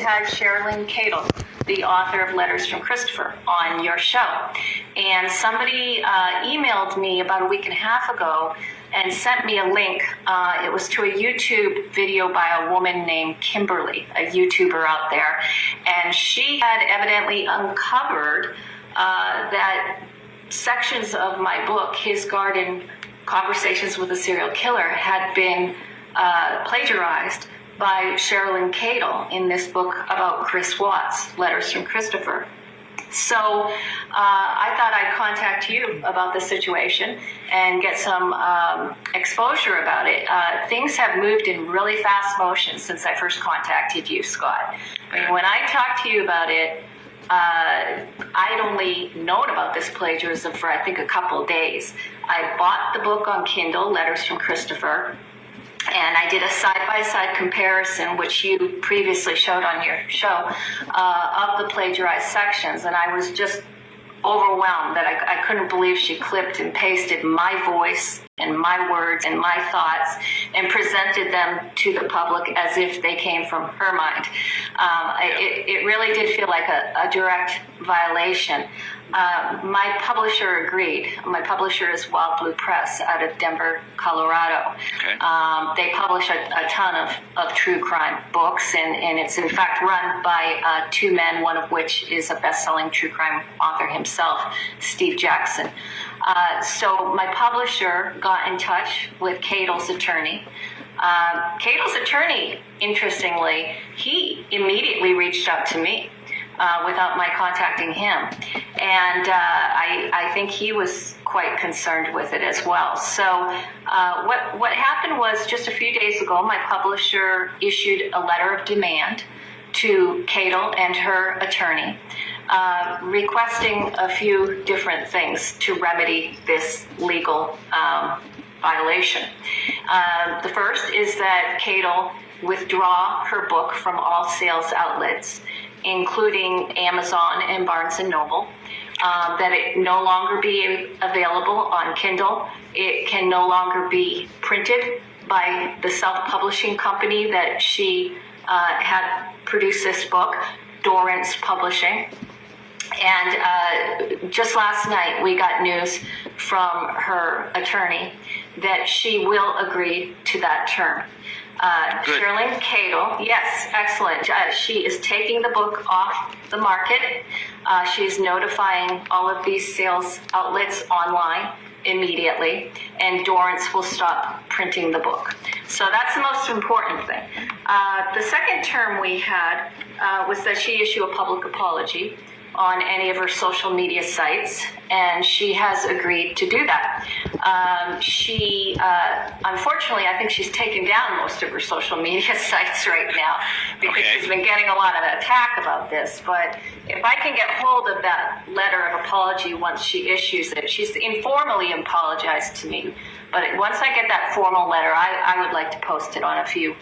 had Cherlyn, the author of Letters from Christopher, on your show. And somebody emailed me about a week and a half ago and sent me a link. It was to a YouTube video by a woman named Kimberly, a YouTuber out there. And she had evidently uncovered that sections of my book, His Garden, Conversations with a Serial Killer, had been plagiarized by Cherlyn Cadle in this book about Chris Watts, Letters from Christopher. So I thought I'd contact you about the situation and get some exposure about it. Things have moved in really fast motion since I first contacted you, Scott. And when I talked to you about it, I'd only known about this plagiarism for, I think, a couple of days. I bought the book on Kindle, Letters from Christopher, and I did a side-by-side comparison, which you previously showed on your show, of the plagiarized sections. And I was just overwhelmed that I couldn't believe she clipped and pasted my voice and my words and my thoughts and presented them to the public as if they came from her mind. It really did feel like a direct violation. My publisher agreed. My publisher is Wild Blue Press out of Denver, Colorado. Okay. They publish a ton of true crime books, and it's in fact run by two men, one of which is a best-selling true crime author himself, Steve Jackson. So my publisher got in touch with Cadle's attorney. Cadle's attorney, interestingly, he immediately reached out to me without my contacting him. And I think he was quite concerned with it as well. So what happened was, just a few days ago, my publisher issued a letter of demand to Cadle and her attorney, requesting a few different things to remedy this legal violation. The first is that Cadle withdraw her book from all sales outlets, including Amazon and Barnes & Noble, that it no longer be available on Kindle. It can no longer be printed by the self-publishing company that she had produced this book, Dorrance Publishing. And just last night, we got news from her attorney that she will agree to that term. Cherlyn Cadle, yes, excellent. She is taking the book off the market. She's notifying all of these sales outlets online immediately, and Dorrance will stop printing the book. So that's the most important thing. The second term we had was that she issue a public apology on any of her social media sites, and she has agreed to do that. She, unfortunately, I think she's taken down most of her social media sites right now because she's been getting a lot of attack about this. But if I can get hold of that letter of apology once she issues it, she's informally apologized to me. But once I get that formal letter, I would like to post it on a few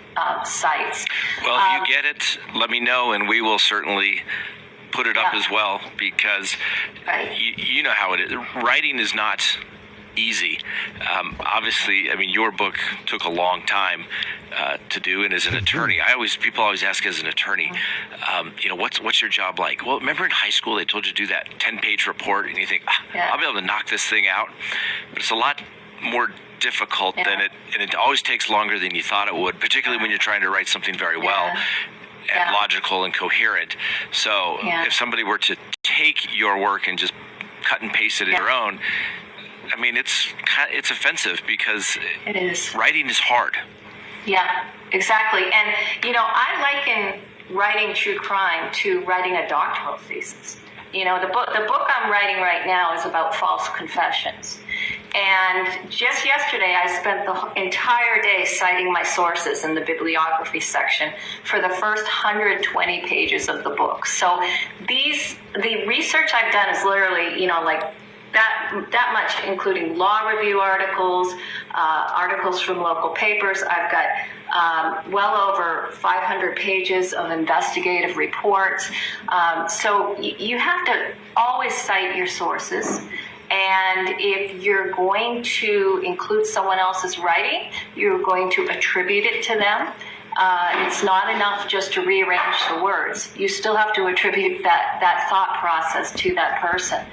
sites. Well, if you get it, let me know, and we will certainly put it up as well, because you know how it is. Writing is not easy. Obviously, I mean, your book took a long time to do, and as an attorney, people always ask, as an attorney, what's your job like? Well, remember in high school they told you to do that 10-page report, and you think, I'll be able to knock this thing out, but it's a lot more difficult than it, and it always takes longer than you thought it would, particularly when you're trying to write something very well. And logical and coherent. So if somebody were to take your work and just cut and paste it in their own, I mean, it's offensive, because it is. Writing is hard. Yeah, exactly. And, I liken writing true crime to writing a doctoral thesis. The book I'm writing right now is about false confessions. And just yesterday, I spent the entire day citing my sources in the bibliography section for the first 120 pages of the book. So the research I've done is literally, that much, including law review articles, articles from local papers. I've got well over 500 pages of investigative reports. So you have to always cite your sources. And if you're going to include someone else's writing, you're going to attribute it to them. It's not enough just to rearrange the words. You still have to attribute that thought process to that person.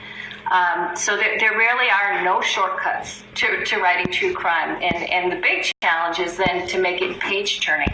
So there really are no shortcuts to writing true crime. And the big challenge is then to make it page turning.